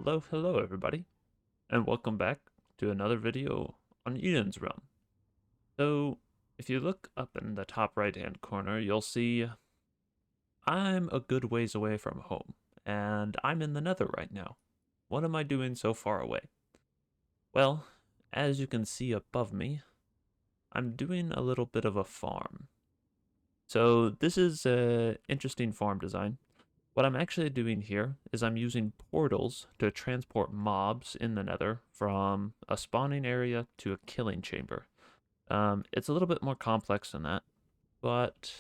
Hello everybody, and welcome back to another video on Eden's Realm. So, if you look up in the top right hand corner, you'll see I'm a good ways away from home, and I'm in the Nether right now. What am I doing so far away? Well, as you can see above me, I'm doing a little bit of a farm. So this is an interesting farm design. What I'm actually doing here is I'm using portals to transport mobs in the Nether from a spawning area to a killing chamber. It's a little bit more complex than that, but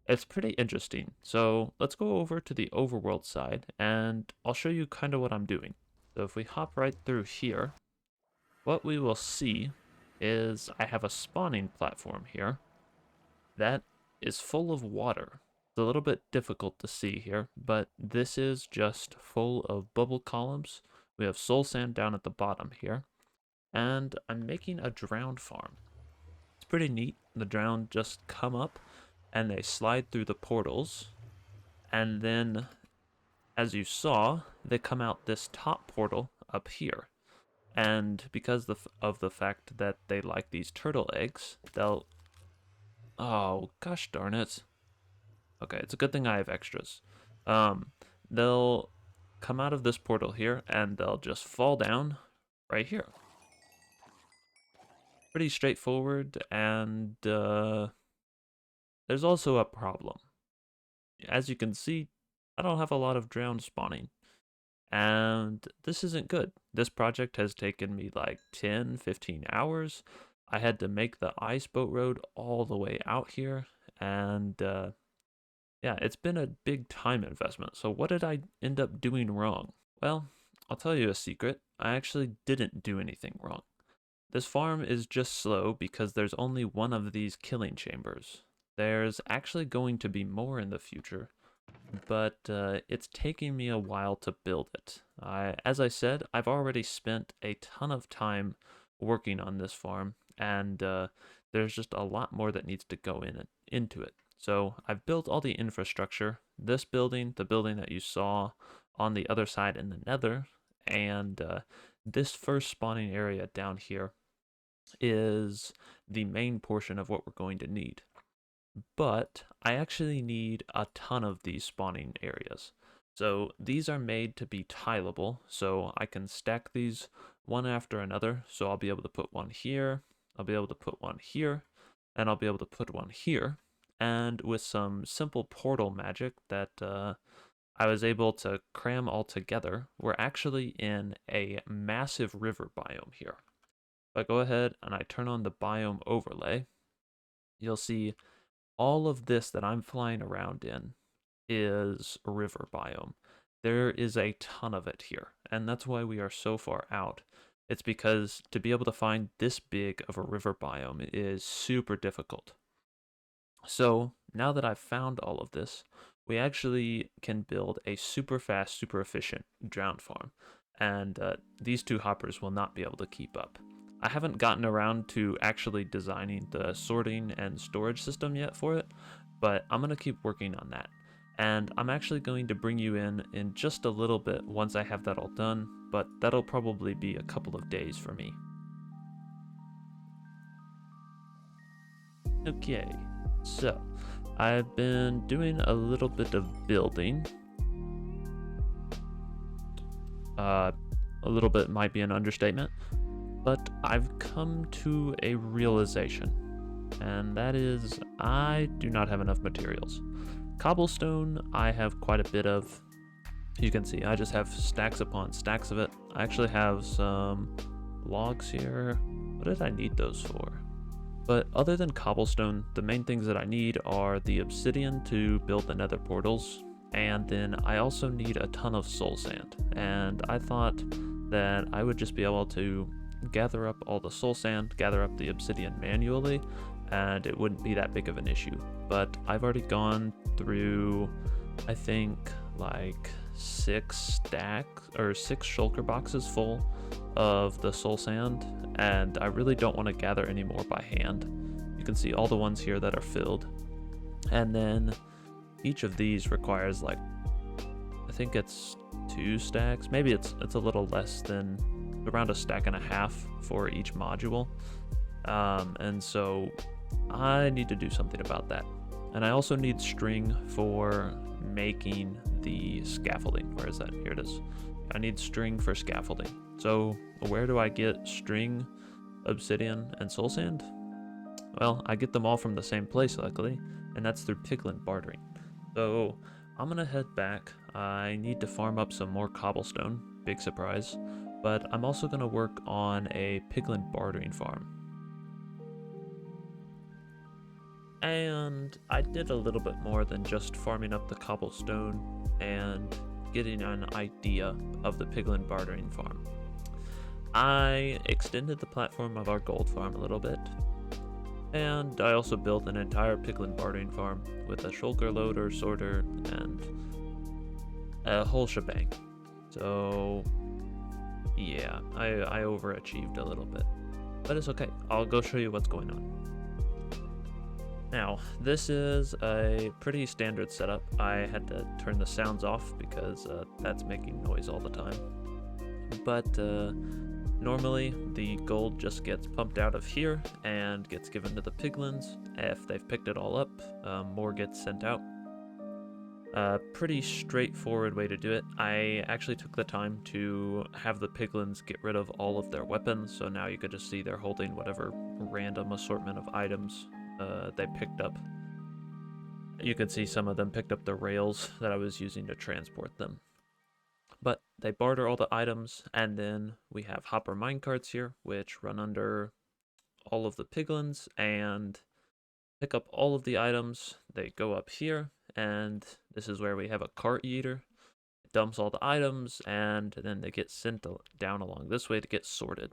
it's pretty interesting. So let's go over to the overworld side and I'll show you kind of what I'm doing. So if we hop right through here, what we will see is I have a spawning platform here that is full of water. It's a little bit difficult to see here, but this is just full of bubble columns. We have soul sand down at the bottom here, and I'm making a drowned farm. It's pretty neat. The drowned just come up and they slide through the portals, and then, as you saw, they come out this top portal up here. And because of the fact that they like these turtle eggs, they'll... Oh, gosh darn it. Okay, it's a good thing I have extras. They'll come out of this portal here, and they'll just fall down right here. Pretty straightforward, and there's also a problem. As you can see, I don't have a lot of drowned spawning, and this isn't good. This project has taken me like 10, 15 hours. I had to make the ice boat road all the way out here, and yeah, it's been a big time investment. So what did I end up doing wrong? Well, I'll tell you a secret. I actually didn't do anything wrong. This farm is just slow because there's only one of these killing chambers. There's actually going to be more in the future, but it's taking me a while to build it. As I said, I've already spent a ton of time working on this farm, and there's just a lot more that needs to go into it. So I've built all the infrastructure, this building, the building that you saw on the other side in the Nether, and this first spawning area down here is the main portion of what we're going to need. But I actually need a ton of these spawning areas. So these are made to be tileable, so I can stack these one after another. So I'll be able to put one here, I'll be able to put one here, and I'll be able to put one here. And with some simple portal magic that I was able to cram all together, we're actually in a massive river biome here. If I go ahead and I turn on the biome overlay, you'll see all of this that I'm flying around in is a river biome. There is a ton of it here, and that's why we are so far out. It's because to be able to find this big of a river biome is super difficult. So now that I've found all of this, we actually can build a super fast, super efficient drowned farm, and these two hoppers will not be able to keep up. I haven't gotten around to actually designing the sorting and storage system yet for it, but I'm going to keep working on that. And I'm actually going to bring you in just a little bit once I have that all done, but that'll probably be a couple of days for me. Okay, so I've been doing a little bit of building. A little bit might be an understatement, but I've come to a realization, and that is I do not have enough materials. Cobblestone, I have quite a bit of. You can see I just have stacks upon stacks of it. I actually have some logs here. What did I need those for? But other than cobblestone, the main things that I need are the obsidian to build the nether portals, and then I also need a ton of soul sand. And I thought that I would just be able to gather up all the soul sand, gather up the obsidian manually, and it wouldn't be that big of an issue. But I've already gone through, I think, like 6 shulker boxes full of the soul sand, and I really don't want to gather any more by hand. You can see all the ones here that are filled, and then each of these requires like I think it's 2 stacks. Maybe it's a little less than around a stack and a half for each module. And so I need to do something about that. And I also need string for making the scaffolding. Where is that? Here it is. I need string for scaffolding. So where do I get string, obsidian, and soul sand? Well, I get them all from the same place, luckily, and that's through piglin bartering. So I'm gonna head back. I need to farm up some more cobblestone, big surprise, but I'm also gonna work on a piglin bartering farm. And I did a little bit more than just farming up the cobblestone and getting an idea of the piglin bartering farm. I extended the platform of our gold farm a little bit, and I also built an entire piglin bartering farm with a shulker loader, sorter, and a whole shebang. So yeah, I overachieved a little bit, but it's okay. I'll go show you what's going on. Now, this is a pretty standard setup. I had to turn the sounds off because that's making noise all the time. But normally, the gold just gets pumped out of here and gets given to the piglins. If they've picked it all up, more gets sent out. Pretty straightforward way to do it. I actually took the time to have the piglins get rid of all of their weapons, so now you could just see they're holding whatever random assortment of items they picked up. You could see some of them picked up the rails that I was using to transport them. But they barter all the items, and then we have hopper minecarts here, which run under all of the piglins and pick up all of the items. They go up here, and this is where we have a cart eater. It dumps all the items, and then they get sent down along this way to get sorted.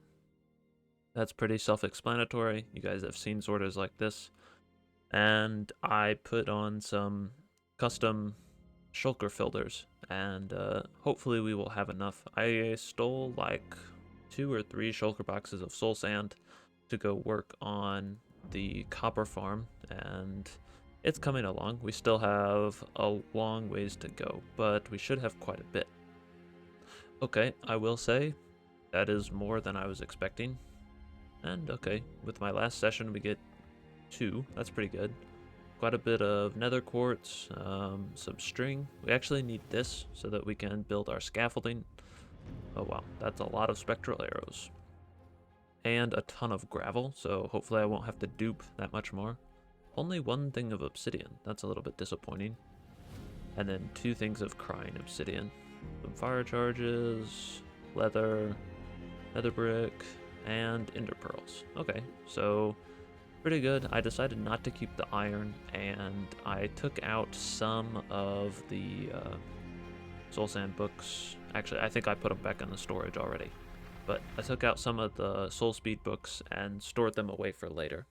That's pretty self-explanatory. You guys have seen sorters like this. And I put on some custom shulker filters, and hopefully we will have enough. I stole like 2 or 3 shulker boxes of soul sand to go work on the copper farm, and it's coming along. We still have a long ways to go, but we should have quite a bit. Okay, I will say that is more than I was expecting. And okay, with my last session we get 2. That's pretty good. Quite a bit of nether quartz, some string. We actually need this so that we can build our scaffolding. Oh wow, that's a lot of spectral arrows. And a ton of gravel, so hopefully I won't have to dupe that much more. Only 1 thing of obsidian. That's a little bit disappointing. And then 2 things of crying obsidian. Some fire charges, leather, nether brick, and ender pearls. Okay, so pretty good. I decided not to keep the iron, and I took out some of the soul sand books. Actually, I think I put them back in the storage already. But I took out some of the soul speed books and stored them away for later.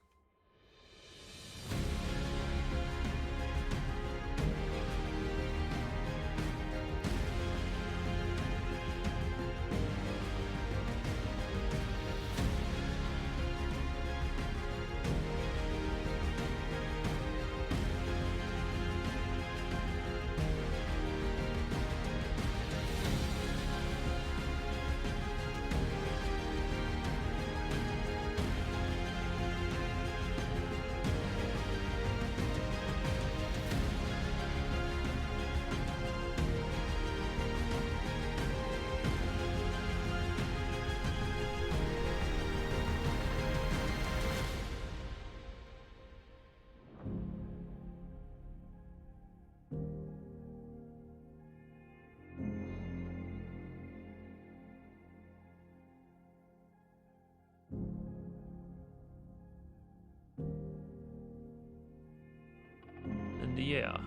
And yeah,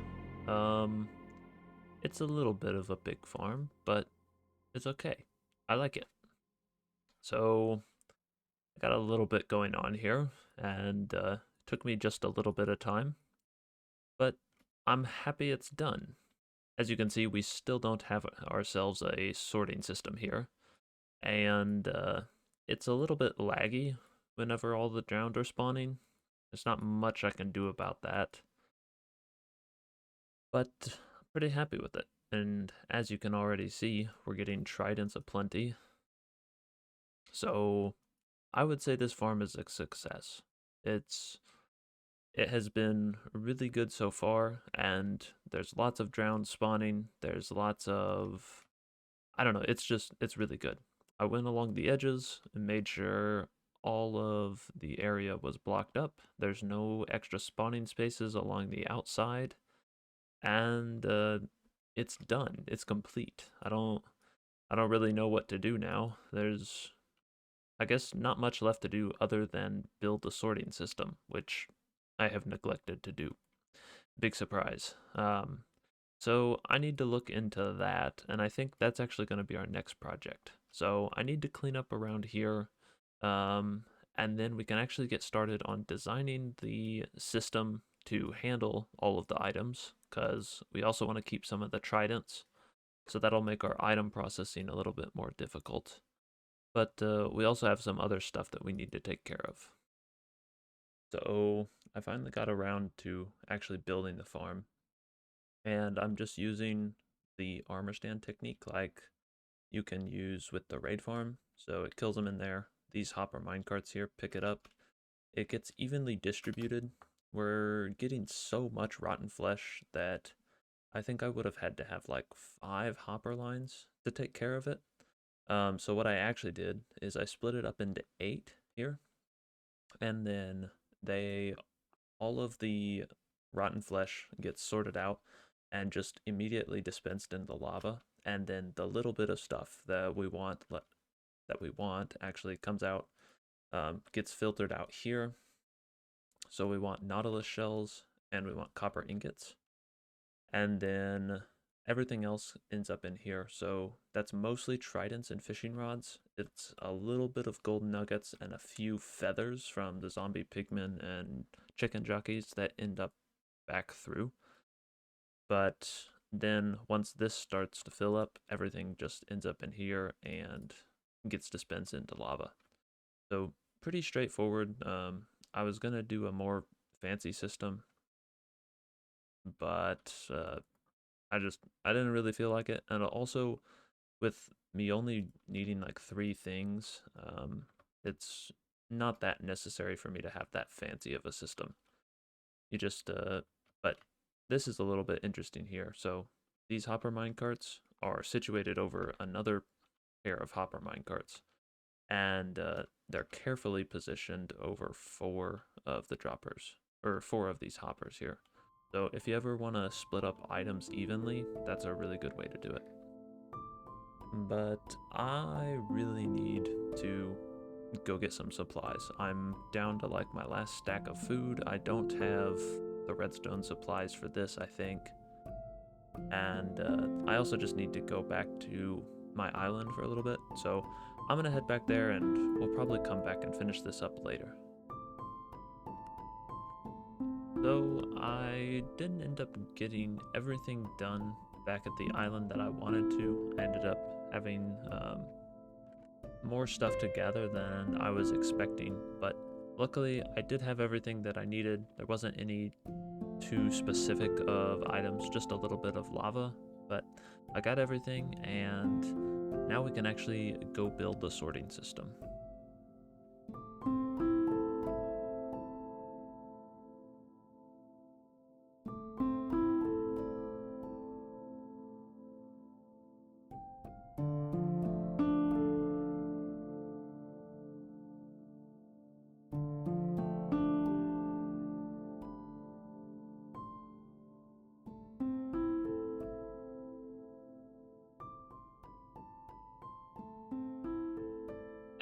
it's a little bit of a big farm, but it's okay. I like it. So I got a little bit going on here, and took me just a little bit of time, but I'm happy it's done. As you can see, we still don't have ourselves a sorting system here, and it's a little bit laggy whenever all the drowned are spawning. There's not much I can do about that, but I'm pretty happy with it. And as you can already see, we're getting tridents aplenty. So I would say this farm is a success. It's it has been really good so far, and there's lots of drowned spawning. There's lots of I don't know, it's really good. I went along the edges and made sure all of the area was blocked up. There's no extra spawning spaces along the outside, and it's done. It's complete. I don't really know what to do now. There's I guess not much left to do other than build a sorting system, which I have neglected to do. Big surprise. So I need to look into that, and I think that's actually going to be our next project. So I need to clean up around here, um, and then we can actually get started on designing the system to handle all of the items, because we also want to keep some of the tridents, so that'll make our item processing a little bit more difficult. But we also have some other stuff that we need to take care of. So I finally got around to actually building the farm, and I'm just using the armor stand technique like you can use with the raid farm. So it kills them in there. These hopper minecarts here pick it up. It gets evenly distributed. We're getting so much rotten flesh that I think I would have had to have like 5 hopper lines to take care of it. So what I actually did is I split it up into 8 here, and then they all of the rotten flesh gets sorted out and just immediately dispensed in the lava, and then the little bit of stuff that we want actually comes out, gets filtered out here. So we want nautilus shells and we want copper ingots, and then everything else ends up in here. So that's mostly tridents and fishing rods. It's a little bit of golden nuggets and a few feathers from the zombie pigmen and chicken jockeys that end up back through. But then once this starts to fill up, everything just ends up in here and gets dispensed into lava. So pretty straightforward. I was gonna do a more fancy system, but I didn't really feel like it, and also with me only needing like 3 things, it's not that necessary for me to have that fancy of a system. You just but this is a little bit interesting here. So these hopper minecarts are situated over another pair of hopper minecarts, and they're carefully positioned over 4 of the droppers, or 4 of these hoppers here. So if you ever want to split up items evenly, that's a really good way to do it. But I really need to go get some supplies. I'm down to like my last stack of food. I don't have the redstone supplies for this, I think. And I also just need to go back to my island for a little bit. So I'm gonna head back there and we'll probably come back and finish this up later. So I didn't end up getting everything done back at the island that I wanted to. I ended up having more stuff to gather than I was expecting, but luckily I did have everything that I needed. There wasn't any too specific of items, just a little bit of lava, but I got everything, and now we can actually go build the sorting system.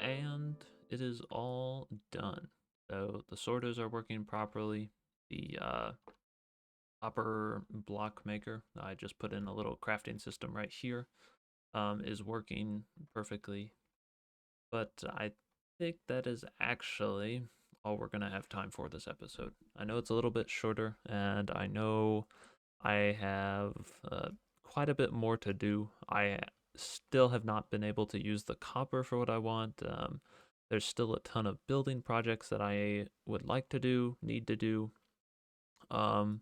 And it is all done. So the sorters are working properly. The upper block maker, I just put in a little crafting system right here, is working perfectly. But I think that is actually all we're going to have time for this episode. I know it's a little bit shorter, and I know I have quite a bit more to do. I still have not been able to use the copper for what I want. There's still a ton of building projects that I would like to do, need to do. Um,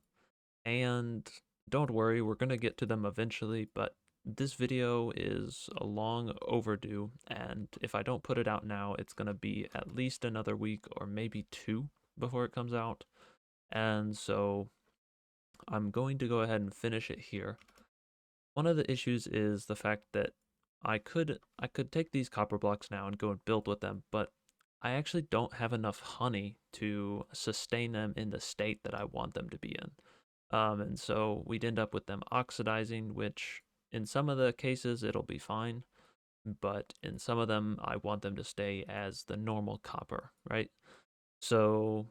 and don't worry, we're going to get to them eventually, but this video is a long overdue, and if I don't put it out now, it's going to be at least another week or maybe 2 before it comes out. And so I'm going to go ahead and finish it here. One of the issues is the fact that I could take these copper blocks now and go and build with them, but I actually don't have enough honey to sustain them in the state that I want them to be in. And so we'd end up with them oxidizing, which in some of the cases it'll be fine, but in some of them I want them to stay as the normal copper, right? So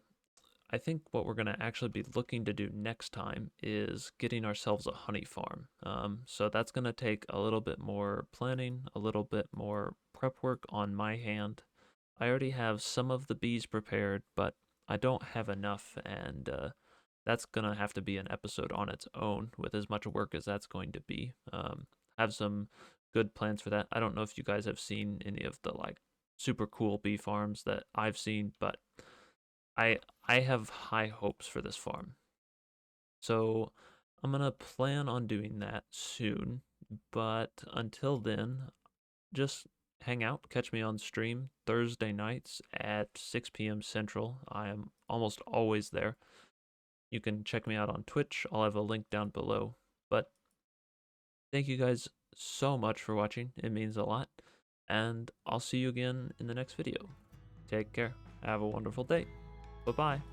I think what we're going to actually be looking to do next time is getting ourselves a honey farm. So that's going to take a little bit more planning, a little bit more prep work on my hand. I already have some of the bees prepared, but I don't have enough, and that's going to have to be an episode on its own with as much work as that's going to be. Have some good plans for that. I don't know if you guys have seen any of the like super cool bee farms that I've seen, but I I have high hopes for this farm. So I'm gonna plan on doing that soon. But until then, just hang out, catch me on stream Thursday nights at 6 p.m. Central. I am almost always there. You can check me out on Twitch. I'll have a link down below. But thank you guys so much for watching. It means a lot. And I'll see you again in the next video. Take care. Have a wonderful day. Bye bye.